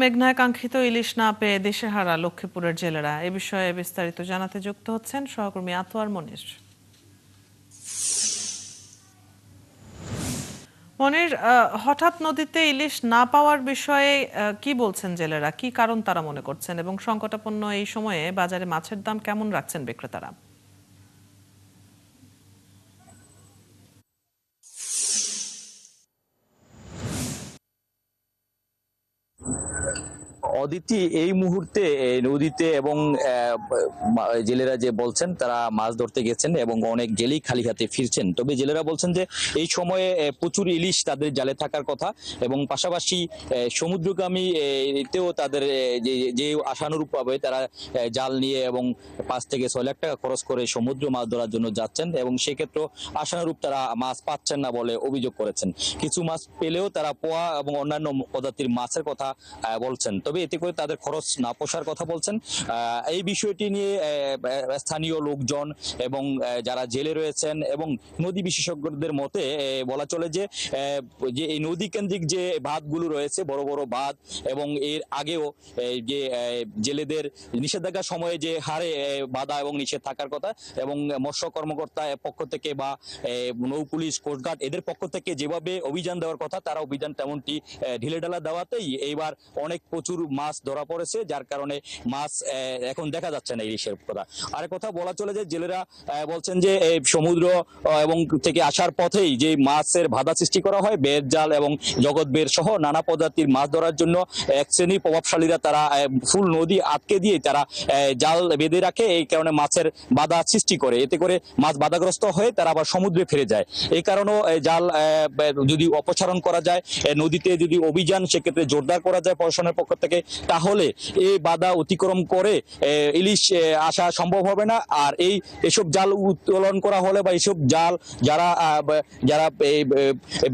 মেঘনায় কাঙ্ক্ষিত ইলিশ না পেয়ে দিশেহারা লক্ষ্মীপুরের জেলেরা। এ বিষয়ে বিস্তারিত জানাতে যুক্ত হচ্ছেন সহকর্মী আতোয়ার মনির। মনির, হঠাৎ নদীতে ইলিশ না পাওয়ার বিষয়ে কি বলছেন জেলেরা, কি কারণ তারা মনে করছেন, এবং সংকটাপন্ন এই সময়ে বাজারে মাছের দাম কেমন রাখছেন বিক্রেতারা? অদিতি এই মুহূর্তে নদীতে এবং জেলেরা যে বলছেন তারা মাছ ধরতে গেছেন এবং অনেক জেলেই খালি হাতে ফিরছেন। তবে জেলেরা বলছেন যে এই সময়ে প্রচুর ইলিশ তাদের জালে থাকার কথা এবং পাশাপাশি সমুদ্রগামী তেও তাদের যে আশানুরূপ পাবে তারা জাল নিয়ে এবং 5 থেকে 6 লাখ টাকা খরচ করে সমুদ্র মাছ ধরার জন্য যাচ্ছেন এবং সেক্ষেত্রে আশানুরূপ তারা মাছ পাচ্ছেন না বলে অভিযোগ করেছেন। কিছু মাছ পেলেও তারা পোয়া এবং অন্যান্য প্রজাতির মাছের কথা বলছেন, তবে এতে করে তাদের খরচ না পোষার কথা বলছেন। এই বিষয়টি নিয়ে স্থানীয় লোকজন এবং যারা জেলে রয়েছেন এবং নদী বিশেষজ্ঞদের মতে বলা চলে যে এই নদী কেন্দ্রিক যে বাঁধগুলো রয়েছে, বড় বড় বাঁধ, এবং এর আগেও যে জেলেদের নিষেধাজ্ঞার সময়ে যে হারে বাধা এবং নিষেধ থাকার কথা এবং মৎস্য কর্মকর্তা পক্ষ থেকে বা নৌ পুলিশ, কোস্টগার্ড এদের পক্ষ থেকে যেভাবে অভিযান দেওয়ার কথা তারা অভিযান তেমনটি ঢিলেঢালা দেওয়াতেই এইবার অনেক প্রচুর মাছ ধরা পড়েছে, যার কারণে মাছ এখন দেখা যাচ্ছে না ইলিশের কথা। আরেক কথা বলা চলে যে জেলেরা বলছেন যে সমুদ্র এবং থেকে আসার পথেই যে মাছের বাধা সৃষ্টি করা হয়, বেত জাল এবং জগৎ বের সহ নানা প্রজাতির মাছ ধরার জন্য এক শ্রেণীর প্রভাবশালীরা তারা ফুল নদী আটকে দিয়ে তারা জাল বেঁধে রাখে, এই কারণে মাছের বাধা সৃষ্টি করে, এতে করে মাছ বাধাগ্রস্ত হয়ে তারা আবার সমুদ্রে ফিরে যায়। এই কারণেও জাল যদি অপসারণ করা যায়, নদীতে যদি অভিযান সেক্ষেত্রে জোরদার করা যায় প্রশাসনের পক্ষ থেকে, তাহলে এই বাধা অতিক্রম করে ইলিশ আসা সম্ভব হবে না। আর এসব জাল উত্তোলন করা হলে বা এইসব জাল যারা যারা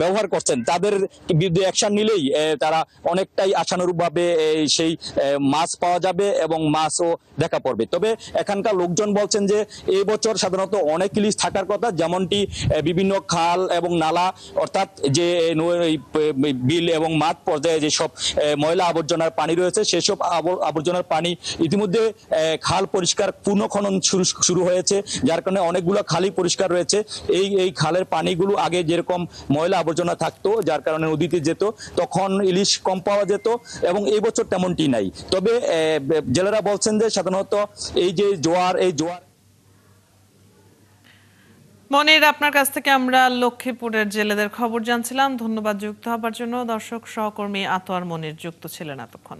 ব্যবহার করছেন তাদের বিরুদ্ধে অ্যাকশন নিলেই তারা অনেকটাই আশানুরূপভাবে সেই মাছ পাওয়া যাবে এবং মাছও দেখা পড়বে। তবে এখানকার লোকজন বলছেন যে এই বছর সাধারণত অনেক ইলিশ থাকার কথা, যেমনটি বিভিন্ন খাল এবং নালা অর্থাৎ যে বিল এবং মাঠ পর্যায়ে যেসব ময়লা আবর্জনার পানি রয়েছে সেসব আবর্জনার পানি ইতিমধ্যে খাল পরিষ্কার পুনঃখনন শুরু হয়েছে, যার কারণে অনেকগুলো খালি পরিষ্কার রয়েছে। এই খালের পানিগুলো আগে যেরকম ময়লা আবর্জনা থাকতো, যার কারণে নদীতে যেত, তখন ইলিশ কম পাওয়া যেত এবং এই বছর তেমনটি নাই। তবে জেলেরা বলছেন যে সাধারণত এই জোয়ার মনির, আপনার কাছ থেকে আমরা লক্ষ্মীপুরের জেলেদের খবর জানছিলাম। ধন্যবাদ যুক্ত হবার জন্য। দর্শক, সহকর্মী আতোয়ার মনির যুক্ত ছিলেন এতক্ষণ।